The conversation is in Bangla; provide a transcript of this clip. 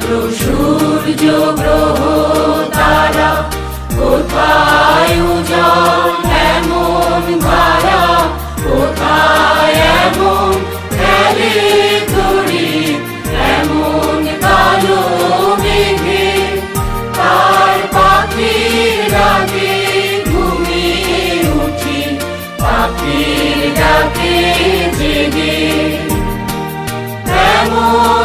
সূর্য গ্রহ তারা কোথায় উজ্জ্বল এমন ধারা, কোথায় এমন খেলে তরি, এমন কালো মেঘে তার পাখির ডাকে ঘুমিয়ে উঠি, পাখির ডাকে জেগে এমন